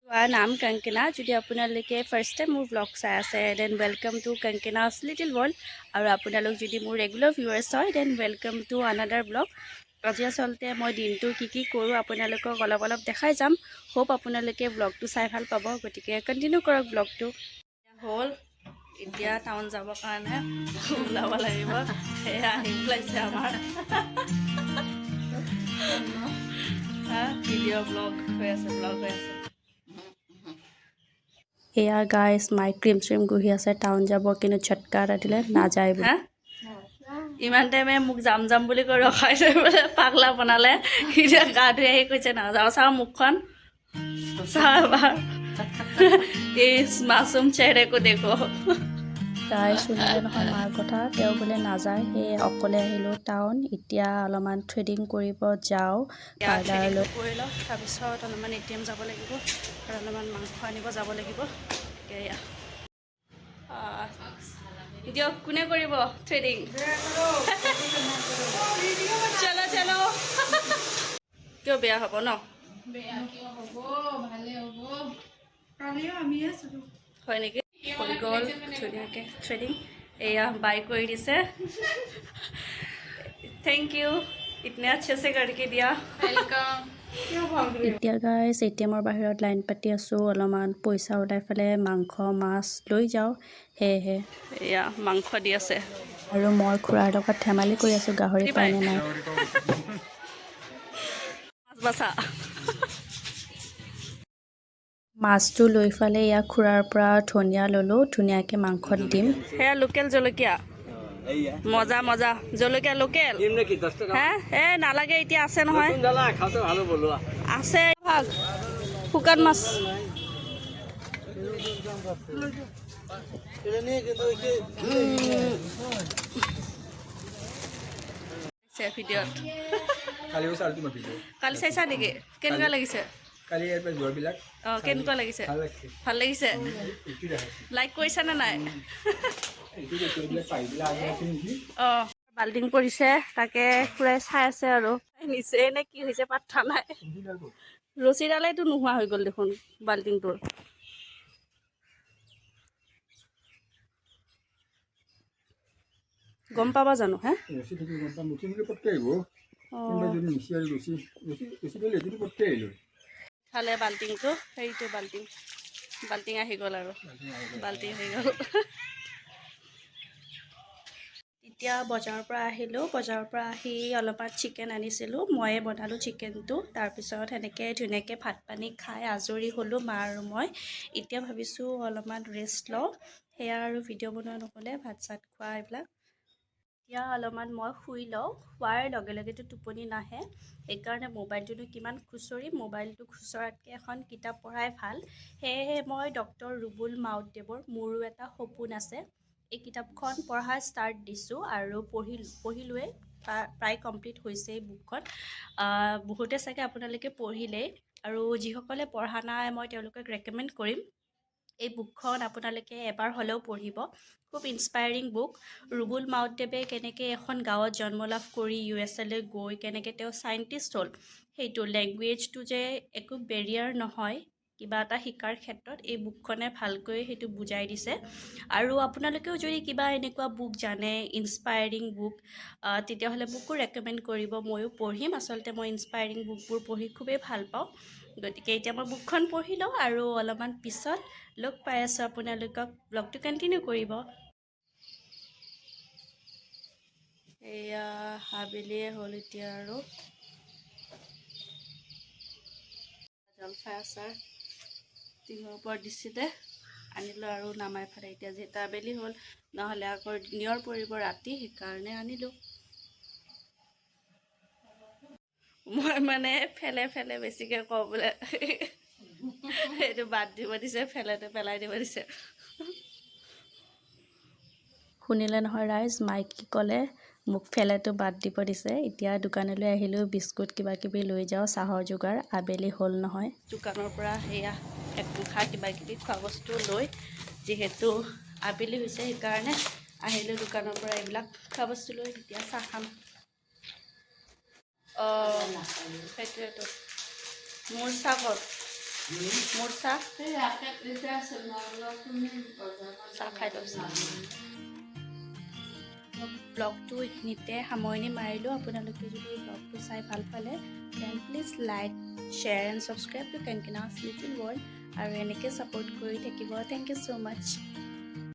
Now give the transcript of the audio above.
নাম কংকনা যদি আপোনালোকে ফাৰ্ষ্ট টাইম মোৰ ব্লগ চাই আছে then welcome to Konkona's little world আৰু আপোনালোক যদি মোৰ ৰেগুলাৰ ভিউৱাৰ্ছ হয় then welcome to another blog আজি আচলতে মই দিনটো কি কৰোঁ আপোনালোকক অলপ দেখাই যাম হোপ আপোনালোকে ব্লগটো চাই ভাল পাব গতিকে কণ্টিনিউ কৰক ব্লগটো হ'ল এতিয়া টাউন যাবৰ কাৰণে ওলাব লাগিব সেয়া আহি পেলাইছে আমাৰ ভিডিঅ' ব্লগ হৈ আছে এয়া গাইজ মাই ক্ৰীম ঘঁহি আছে টাউন যাব কিন্তু ঝটকা এটা দিলে নাযায় হা ইমান টাইমে মোক যাম বুলি কৈ ৰখাই থৈ বোলে পাগলা বনালে এতিয়া গা ধুই আহি কৈছে নাযাওঁ চাওঁ মুখখন চাওঁ এবাৰ এই মাছুম চেহেৰেকো দেখো তাই শুনিলে নহয় মাৰ কথা তেওঁ বোলে নাযায় সেয়ে অকলে আহিলোঁ টাউন এতিয়া অলপমান থ্ৰেডিং কৰিব যাওঁ পাৰ্লাৰলৈ কৰি লওঁ তাৰপিছত অলপমান ATM যাব লাগিব আৰু অলপমান মাংস আনিব যাব লাগিব এয়া দিয়ক কোনে কৰিব থ্ৰেডিং চলো চলো কিয় বেয়া হ'ব ন হয় নেকি হৈ গ'ল ধুনীয়াকৈ থ্ৰেডিং এয়া বাই কৰি দিছে থেংক ইউ ইতনে আচ্ছে সে কৰকে দিয়া এতিয়া গাইজ ATMৰ বাহিৰত লাইন পাতি আছোঁ অলপমান পইচা ওলাই পেলাই মাংস মাছ লৈ যাওঁ সেয়েহে এয়া মাংস দি আছে আৰু মই খুৰাৰ লগত ধেমালি কৰি আছোঁ গাহৰি পায়নে নাই মাছ বাচা মাছটো লৈ ফালে ইয়াক খুৰাৰ পৰা ধনিয়া ল'লোঁ ধুনীয়াকৈ মাংসত দিম সেয়া লোকেল জলকীয়া মজা মজা জলকীয়া লোকেল হে নালাগে এতিয়া আছে নহয় আছে ভাগ শুকান মাছ ভিডিঅ'ত কালি চাইছা নেকি কেনেকুৱা লাগিছে অঁ কেনেকুৱা লাগিছে ভাল লাগিছে লাইক কৰিছানে নাই অঁ বাল্টিং পৰিছে তাকে খুৰাই চাই আছে আৰু নিচে নে কি হৈছে পাত্তা নাই ৰছীডালেতো নোহোৱা হৈ গ'ল দেখোন বাল্টিংটোৰ গম পাবা জানো হে খালে বাল্টিংটো সেইটো বাল্টিং আহি গ'ল আৰু বাল্টিং আহি গ'ল এতিয়া বজাৰৰ পৰা আহিলোঁ বজাৰৰ পৰা আহি অলপমান চিকেন আনিছিলোঁ ময়ে বনালোঁ চিকেনটো তাৰপিছত সেনেকৈ ধুনীয়াকৈ ভাত পানী খাই আজৰি হ'লোঁ মা আৰু মই এতিয়া ভাবিছোঁ অলপমান ৰেষ্ট লওঁ সেয়া আৰু ভিডিঅ' বনোৱা নহ'লে ভাত চাত খোৱা এইবিলাক এতিয়া অলপমান মই শুই লওঁ শোৱাৰ লগে লগেতো টোপনি নাহে সেইকাৰণে মোবাইলটোনো কিমান খুচৰিম মোবাইলটো খুচৰাতকৈ এখন কিতাপ পঢ়াই ভাল সেয়েহে মই ডক্টৰ ৰুবুল মাউতদেৱৰ মোৰো এটা সপোন আছে এই কিতাপখন পঢ়া ষ্টাৰ্ট দিছোঁ আৰু পঢ়িলোৱে প্ৰায় কমপ্লিট হৈছে এই বুকখন বহুতে চাগে আপোনালোকে পঢ়িলেই আৰু যিসকলে পঢ়া নাই মই তেওঁলোকক ৰেকমেণ্ড কৰিম এই বুকখন আপোনালোকে এবাৰ হ'লেও পঢ়িব খুব ইনস্পায়াৰিং বুক ৰুবুল মাউতদেৱে কেনেকৈ এখন গাঁৱত জন্ম লাভ কৰি USA গৈ কেনেকৈ তেওঁ চাইণ্টিষ্ট হ'ল সেইটো লেংগুৱেজটো যে একো বেৰিয়াৰ নহয় কিবা এটা শিকাৰ ক্ষেত্ৰত এই বুকখনে ভালকৈ সেইটো বুজাই দিছে আৰু আপোনালোকেও যদি কিবা এনেকুৱা বুক জানে ইনস্পায়াৰিং বুক তেতিয়াহ'লে মোকো ৰেকমেণ্ড কৰিব ময়ো পঢ়িম আচলতে মই ইনস্পায়াৰিং বুকবোৰ পঢ়ি খুবেই ভাল পাওঁ গতিকে এতিয়া মই বুকখন পঢ়ি লওঁ আৰু অলপমান পিছত লগ পাই আছোঁ আপোনালোকক ব্লগটো কণ্টিনিউ কৰিব এয়া আবেলিয়ে হ'ল এতিয়া আৰু জলফাই আচাৰ টিঙৰ ওপৰত দিছিলে আনিলোঁ আৰু নামাই ফালে এতিয়া যিহেতু আবেলি হ'ল নহ'লে আকৌ নিয়ৰ পৰিব ৰাতি সেইকাৰণে আনিলোঁ মই মানে ফেলে বেছিকৈ কওঁ বোলে সেইটো বাদ দিব দিছে ফেলেটো পেলাই দিব দিছে শুনিলে নহয় ৰাইজ মাইক কি ক'লে মোক ফেলেটো বাদ দিব দিছে এতিয়া দোকানলৈ আহিলোঁ বিস্কুট কিবা কিবি লৈ যাওঁ চাহৰ যোগাৰ আবেলি হ'ল নহয় দোকানৰ পৰা সেয়া এক মুঠা কিবা কিবি খোৱা বস্তু লৈ যিহেতু আবেলি হৈছে সেইকাৰণে আহিলোঁ দোকানৰ পৰা এইবিলাক খোৱা বস্তু লৈ এতিয়া চাহ খাম সেইটোৱেতো মোৰ চাহত মোৰ চাহ চাহ খাই লৈছোঁ। ব্লগটো এইখিনিতে সামৰণি মাৰিলোঁ। আপোনালোকে যদি ব্লগটো চাই ভাল পালে then please like share and subscribe to Konkona's little world আৰু এনেকৈ ছাপোৰ্ট কৰি থাকিব। Thank you so' much.